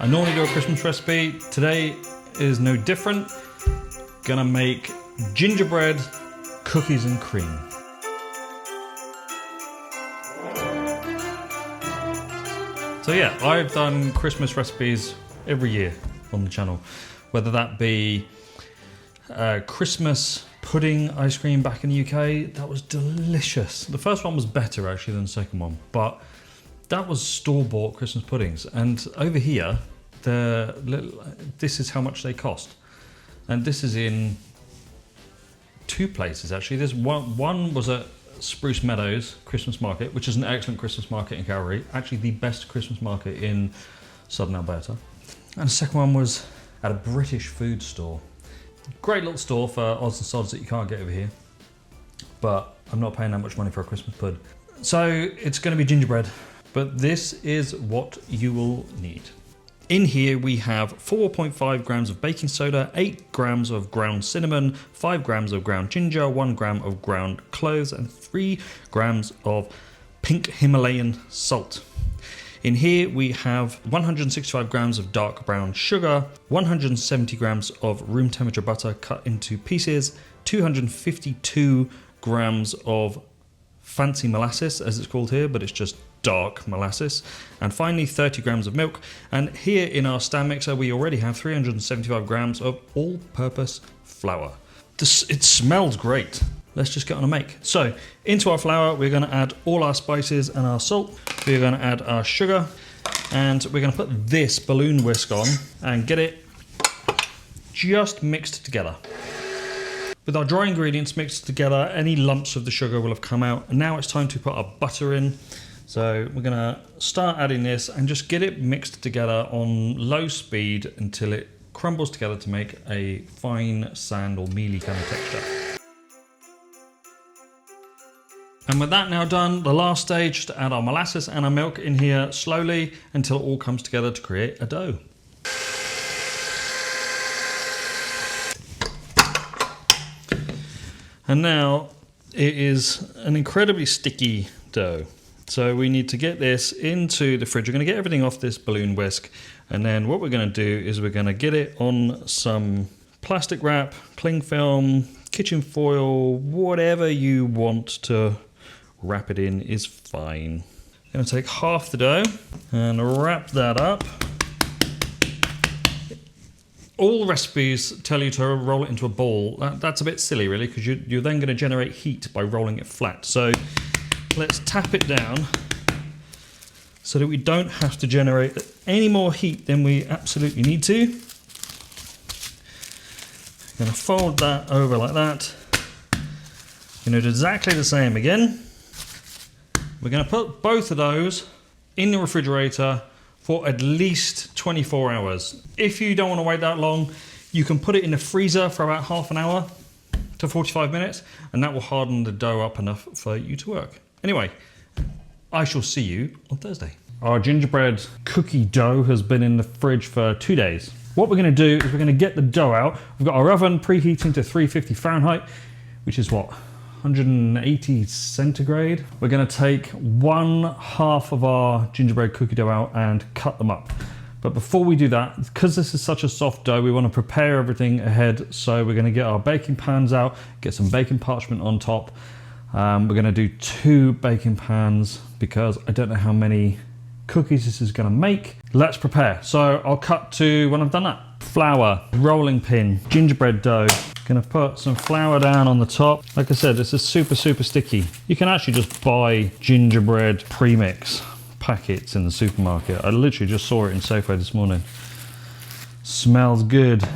I normally do a Christmas recipe. Today is no different. Gonna make gingerbread cookies and cream. So yeah, I've done Christmas recipes every year on the channel, whether that be Christmas pudding ice cream back in the UK. That was delicious. The first one was better actually than the second one, but that was store-bought Christmas puddings. And over here, this is how much they cost. And this is in two places actually. There's one was at Spruce Meadows Christmas Market, which is an excellent Christmas market in Calgary, actually the best Christmas market in southern Alberta. And the second one was at a British food store. Great little store for odds and sods that you can't get over here, but I'm not paying that much money for a Christmas pud. So it's going to be gingerbread, but this is what you will need. In here we have 4.5 grams of baking soda, 8 grams of ground cinnamon, 5 grams of ground ginger, 1 gram of ground cloves, and 3 grams of pink Himalayan salt. In here we have 165 grams of dark brown sugar, 170 grams of room temperature butter cut into pieces, 252 grams of fancy molasses, as it's called here, but it's just dark molasses, and finally 30 grams of milk. And here in our stand mixer we already have 375 grams of all-purpose flour. It smells great. Let's just get on and make. So into our flour we're going to add all our spices and our salt. We're going to add our sugar, and we're going to put this balloon whisk on and get it just mixed together. With our dry ingredients mixed together, any lumps of the sugar will have come out, and now it's time to put our butter in. So we're going to start adding this and just get it mixed together on low speed until it crumbles together to make a fine sand or mealy kind of texture. And with that now done, the last stage is to add our molasses and our milk in here slowly until it all comes together to create a dough. And now it is an incredibly sticky dough. So we need to get this into the fridge. We're going to get everything off this balloon whisk, and then what we're going to do is we're going to get it on some plastic wrap, cling film, kitchen foil, whatever you want to wrap it in is fine. I'm going to take half the dough and wrap that up. All recipes tell you to roll it into a ball. That's a bit silly really, because you're then going to generate heat by rolling it flat. So let's tap it down so that we don't have to generate any more heat than we absolutely need to. I'm going to fold that over like that. You're going to do exactly the same again. We're going to put both of those in the refrigerator for at least 24 hours. If you don't want to wait that long, you can put it in the freezer for about half an hour to 45 minutes, and that will harden the dough up enough for you to work. Anyway, I shall see you on Thursday. Our gingerbread cookie dough has been in the fridge for 2 days. What we're going to do is we're going to get the dough out. We've got our oven preheating to 350 Fahrenheit, which is what, 180 centigrade. We're going to take 1/2 of our gingerbread cookie dough out and cut them up. But before we do that, because this is such a soft dough, we want to prepare everything ahead. So we're going to get our baking pans out, get some baking parchment on top. We're going to do 2 baking pans because I don't know how many cookies this is going to make. Let's prepare. So I'll cut to when I've done that. Flour, rolling pin, gingerbread dough. Gonna put some flour down on the top. Like I said, this is super sticky. You can actually just buy gingerbread premix packets in the supermarket. I literally just saw it in Safeway this morning. Smells good. A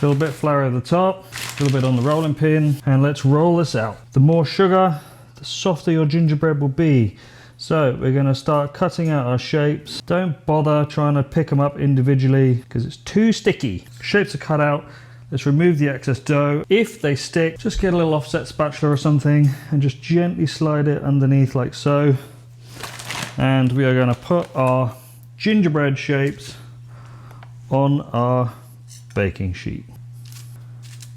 little bit of flour at the top, a little bit on the rolling pin, and let's roll this out. The more sugar, the softer your gingerbread will be. So we're going to start cutting out our shapes. Don't bother trying to pick them up individually because it's too sticky. Shapes are cut out. Let's remove the excess dough. If they stick, just get a little offset spatula or something and just gently slide it underneath like so. And we are going to put our gingerbread shapes on our baking sheet.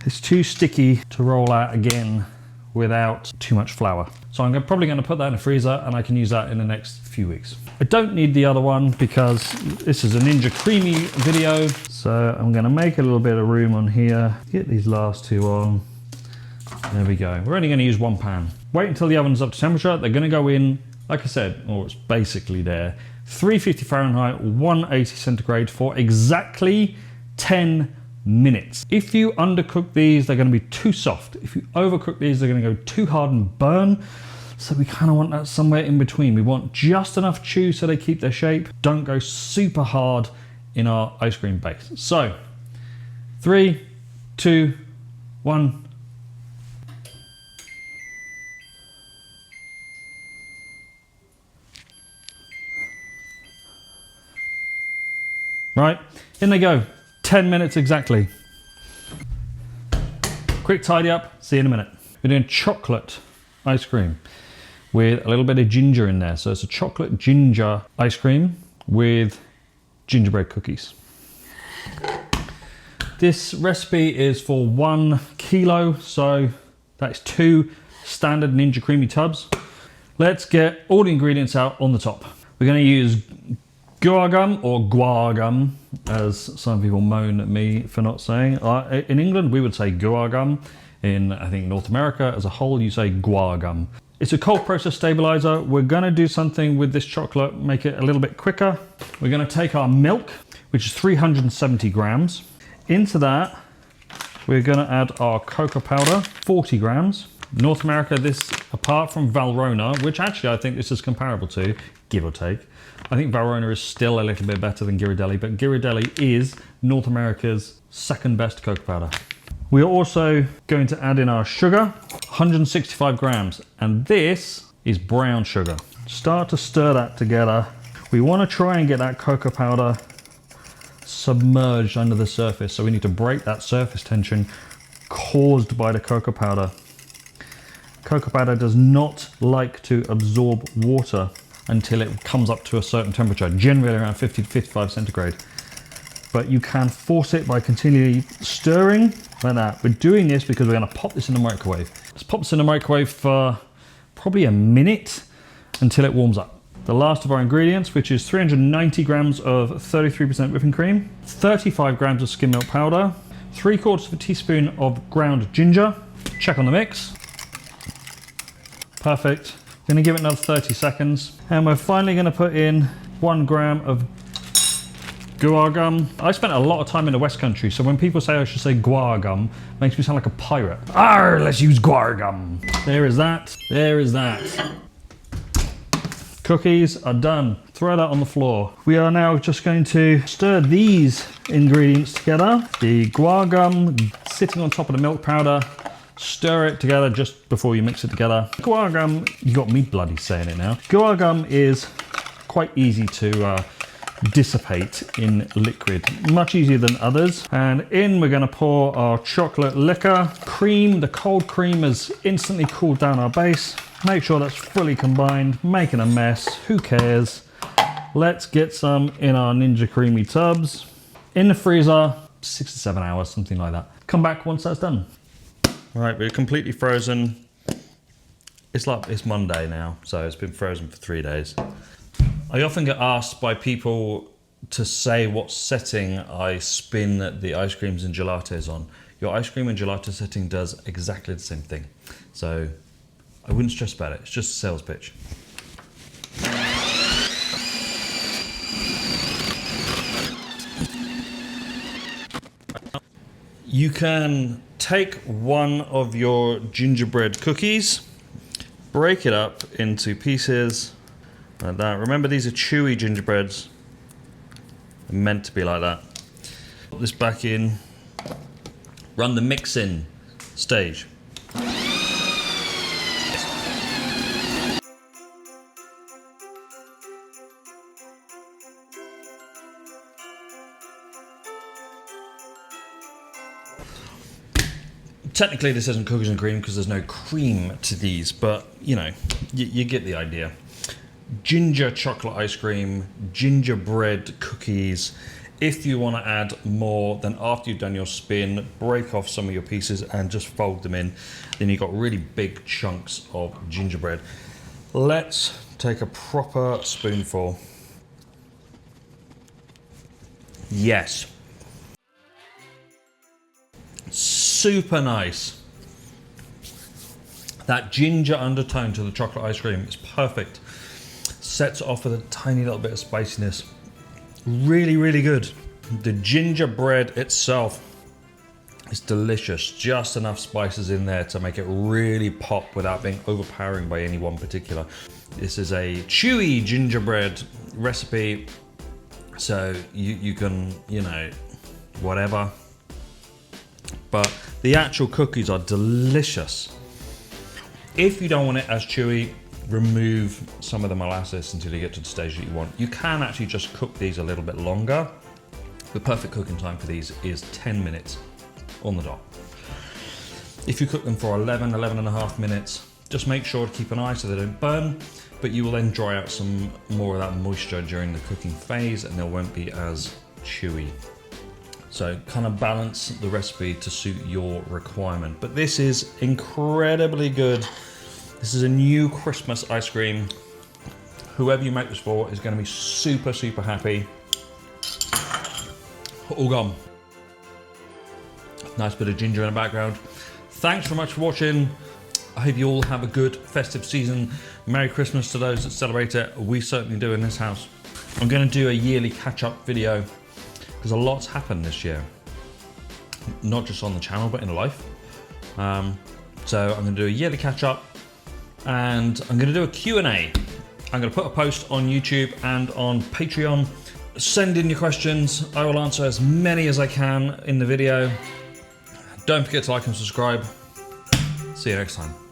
It's too sticky to roll out again without too much flour. So I'm probably going to put that in the freezer and I can use that in the next few weeks. I don't need the other one because this is a Ninja Creami video. So I'm gonna make a little bit of room on here, get these last two on. There we go. We're only gonna use one pan. Wait until the oven's up to temperature. They're gonna go in, like I said, or it's basically there, 350 Fahrenheit, 180 centigrade for exactly 10 minutes. If you undercook these, they're gonna be too soft. If you overcook these, they're gonna go too hard and burn. So we kind of want that somewhere in between. We want just enough chew so they keep their shape. Don't go super hard in our ice cream base. So 3, 2, 1. Right, in they go. 10 minutes exactly. Quick tidy up, see you in a minute. We're doing chocolate ice cream with a little bit of ginger in there. So it's a chocolate ginger ice cream with gingerbread cookies. This recipe is for 1 kilo, so that's 2 standard Ninja Creami tubs. Let's get all the ingredients out on the top. We're gonna use guar gum, or guar gum, as some people moan at me for not saying. In England, we would say guar gum. In, I think, North America as a whole, you say guar gum. It's a cold process stabilizer. We're gonna do something with this chocolate, make it a little bit quicker. We're gonna take our milk, which is 370 grams. Into that, we're gonna add our cocoa powder, 40 grams. North America, this, apart from Valrhona, which actually I think this is comparable to, give or take. I think Valrhona is still a little bit better than Ghirardelli, but Ghirardelli is North America's second best cocoa powder. We're also going to add in our sugar, 165 grams, and this is brown sugar. Start to stir that together. We want to try and get that cocoa powder submerged under the surface, so we need to break that surface tension caused by the cocoa powder. Cocoa powder does not like to absorb water until it comes up to a certain temperature, generally around 50 to 55 centigrade. But you can force it by continually stirring like that. We're doing this because we're gonna pop this in the microwave. Let's pop this in the microwave for probably a minute until it warms up. The last of our ingredients, which is 390 grams of 33% whipping cream, 35 grams of skim milk powder, 3/4 of a teaspoon of ground ginger. Check on the mix. Perfect. Gonna give it another 30 seconds. And we're finally gonna put in 1 gram of guar gum. I spent a lot of time in the West Country, so when people say I should say guar gum, it makes me sound like a pirate. Arr, let's use guar gum. There is that, there is that. Cookies are done. Throw that on the floor. We are now just going to stir these ingredients together. The guar gum sitting on top of the milk powder. Stir it together just before you mix it together. Guar gum, you got me bloody saying it now. Guar gum is quite easy to dissipate in liquid, much easier than others. And in we're gonna pour our chocolate liquor. Cream, the cold cream has instantly cooled down our base. Make sure that's fully combined, making a mess, who cares? Let's get some in our Ninja Creami tubs. In the freezer, 6 to 7 hours, something like that. Come back once that's done. All right, we're completely frozen. It's Monday now, so it's been frozen for 3 days. I often get asked by people to say what setting I spin the ice creams and gelatos on. Your ice cream and gelato setting does exactly the same thing. So I wouldn't stress about it. It's just a sales pitch. You can take one of your gingerbread cookies, break it up into pieces like that. Remember, these are chewy gingerbreads. They're meant to be like that. Put this back in. Run the mix-in stage. Technically this isn't cookies and cream because there's no cream to these, but you know, you get the idea. Ginger chocolate ice cream, gingerbread cookies. If you want to add more, then after you've done your spin, break off some of your pieces and just fold them in. Then you've got really big chunks of gingerbread. Let's take a proper spoonful. Yes. Super nice. That ginger undertone to the chocolate ice cream is perfect. Sets it off with a tiny little bit of spiciness. Really, really good. The gingerbread itself is delicious. Just enough spices in there to make it really pop without being overpowering by any one particular. This is a chewy gingerbread recipe, so you can, you know, whatever. But the actual cookies are delicious. If you don't want it as chewy, remove some of the molasses until you get to the stage that you want. You can actually just cook these a little bit longer. The perfect cooking time for these is 10 minutes on the dot. If you cook them for 11 and a half minutes, just make sure to keep an eye so they don't burn, but you will then dry out some more of that moisture during the cooking phase and they won't be as chewy. So kind of balance the recipe to suit your requirement. But this is incredibly good. This is a new Christmas ice cream. Whoever you make this for is going to be super, super happy. All gone. Nice bit of ginger in the background. Thanks very much for watching. I hope you all have a good festive season. Merry Christmas to those that celebrate it. We certainly do in this house. I'm going to do a yearly catch-up video because a lot's happened this year. Not just on the channel, but in life. So I'm going to do a yearly catch-up and I'm going to do a Q&A. I'm going to put a post on YouTube and on Patreon. Send in your questions. I will answer as many as I can in the video. Don't forget to like and subscribe. See you next time.